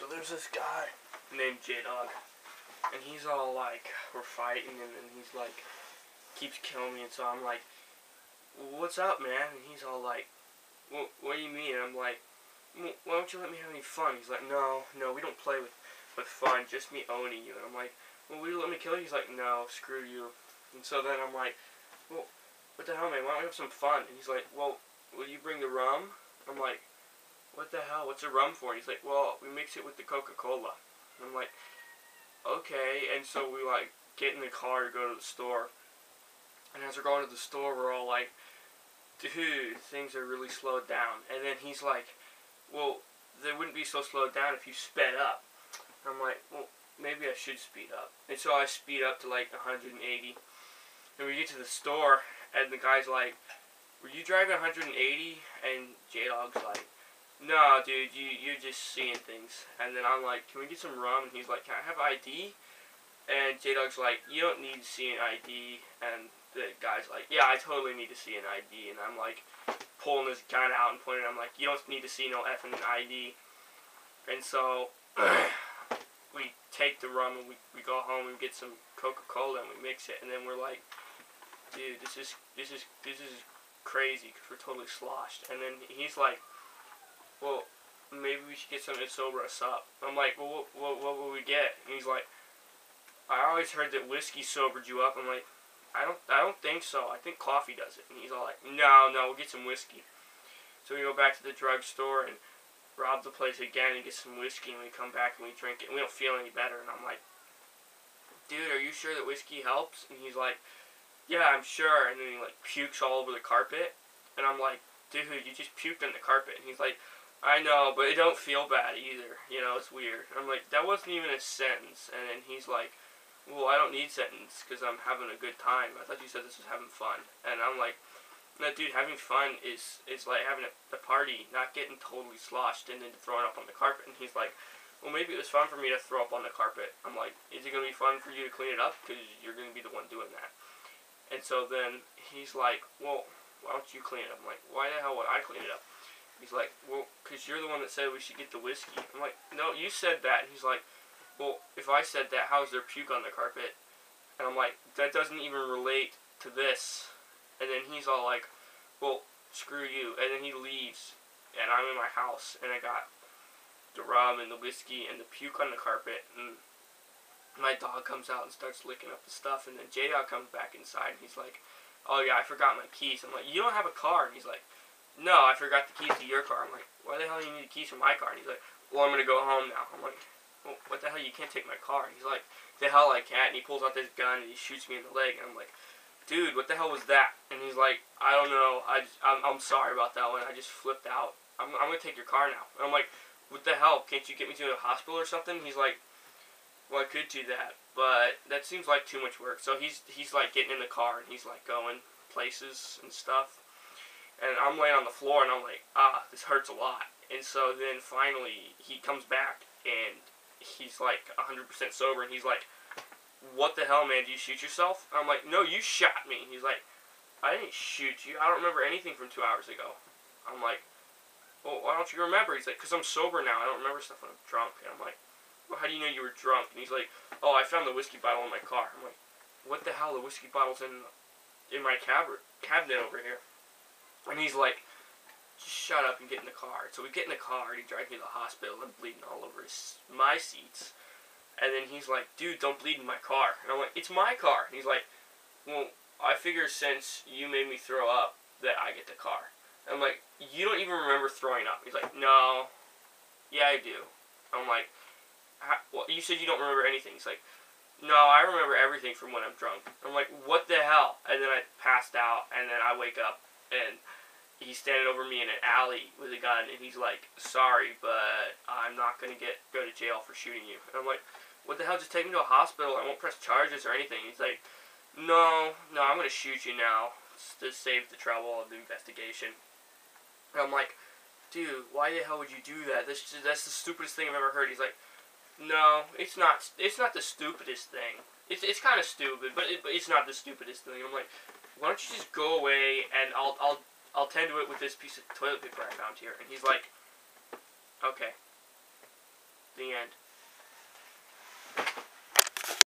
there's this guy named J-Dawg, and he's all like, we're fighting, and then he's like, keeps killing me, and so I'm like, what's up, man? And he's all like, well, what do you mean? And I'm like, well, why don't you let me have any fun? He's like, no, we don't play with fun, just me owning you. And I'm like, well, will you let me kill you? He's like, no, screw you. And so then I'm like, well, what the hell, man? Why don't we have some fun? And he's like, well, will you bring the rum? I'm like, what the hell? What's the rum for? And he's like, well, we mix it with the Coca-Cola. And I'm like, okay. And so we like get in the car to go to the store. And as we're going to the store, we're all like, dude, things are really slowed down. And then he's like, well, they wouldn't be so slowed down if you sped up. I'm like, well, maybe I should speed up. And so I speed up to like 180. And we get to the store, and the guy's like, were you driving 180? And J-Dawg's like, no, dude, you're just seeing things. And then I'm like, can we get some rum? And he's like, can I have ID? And J-Dawg's like, you don't need to see an ID. And the guy's like, yeah, I totally need to see an ID. And I'm like, pulling his gun out and pointing. I'm like, you don't need to see no effing ID. And so we take the rum and we go home and get some Coca-Cola and we mix it. And then we're like, dude, this is crazy because we're totally sloshed. And then he's like, well, maybe we should get something to sober us up. I'm like, well, what will we get? And he's like, I always heard that whiskey sobered you up. I'm like, I don't think so. I think coffee does it. And he's all like, no, we'll get some whiskey. So we go back to the drugstore and rob the place again and get some whiskey, and we come back and we drink it, and we don't feel any better. And I'm like, dude, are you sure that whiskey helps? And he's like, yeah, I'm sure. And then he like pukes all over the carpet, and I'm like, dude, you just puked on the carpet. And he's like, I know, but it don't feel bad either. You know, it's weird. I'm like, that wasn't even a sentence. And then he's like, well, I don't need sentence because I'm having a good time. I thought you said this was having fun. And I'm like, no, dude, having fun is like having a party, not getting totally sloshed and then throwing up on the carpet. And he's like, well, maybe it was fun for me to throw up on the carpet. I'm like, is it going to be fun for you to clean it up? Because you're going to be the one doing that. And so then he's like, well, why don't you clean it up? I'm like, why the hell would I clean it up? He's like, well, because you're the one that said we should get the whiskey. I'm like, no, you said that. And he's like, well, if I said that, how is there puke on the carpet? And I'm like, that doesn't even relate to this. And then he's all like, well, screw you. And then he leaves, and I'm in my house, and I got the rum and the whiskey and the puke on the carpet, and my dog comes out and starts licking up the stuff, and then J-Dawg comes back inside, and he's like, oh yeah, I forgot my keys. I'm like, you don't have a car? And he's like, no, I forgot the keys to your car. I'm like, why the hell do you need the keys for my car? And he's like, well, I'm going to go home now. I'm like, well, what the hell, you can't take my car. And he's like, the hell I can't. And he pulls out this gun and he shoots me in the leg. And I'm like, dude, what the hell was that? And he's like, I don't know. I'm sorry about that one. I just flipped out. I'm going to take your car now. And I'm like, what the hell? Can't you get me to a hospital or something? He's like, well, I could do that, but that seems like too much work. So he's like getting in the car and he's like going places and stuff. And I'm laying on the floor and I'm like, this hurts a lot. And so then finally he comes back and he's like 100% sober, and he's like, what the hell, man, did you shoot yourself? I'm like, no, you shot me. He's like, I didn't shoot you. I don't remember anything from 2 hours ago. I'm like, well, why don't you remember? He's like, because I'm sober now. I don't remember stuff when I'm drunk. And I'm like, well, how do you know you were drunk? And he's like, oh, I found the whiskey bottle in my car. I'm like, what the hell? The whiskey bottle's in my cabinet over here. And he's like, just shut up and get in the car. So we get in the car, and he drives me to the hospital. I'm bleeding all over my seats. And then he's like, dude, don't bleed in my car. And I'm like, it's my car. And he's like, well, I figure since you made me throw up that I get the car. And I'm like, you don't even remember throwing up. He's like, no. Yeah, I do. I'm like, well, you said you don't remember anything. He's like, no, I remember everything from when I'm drunk. I'm like, what the hell? And then I passed out, and then I wake up, and he's standing over me in an alley with a gun, and he's like, sorry, but I'm not going to go to jail for shooting you. And I'm like, what the hell, just take me to a hospital. I won't press charges or anything. He's like, no, I'm going to shoot you now to save the trouble of the investigation. And I'm like, dude, why the hell would you do that? That's the stupidest thing I've ever heard. He's like, no, it's not the stupidest thing. It's kind of stupid, but it's not the stupidest thing. I'm like, why don't you just go away, and I'll tend to it with this piece of toilet paper I found here. And he's like,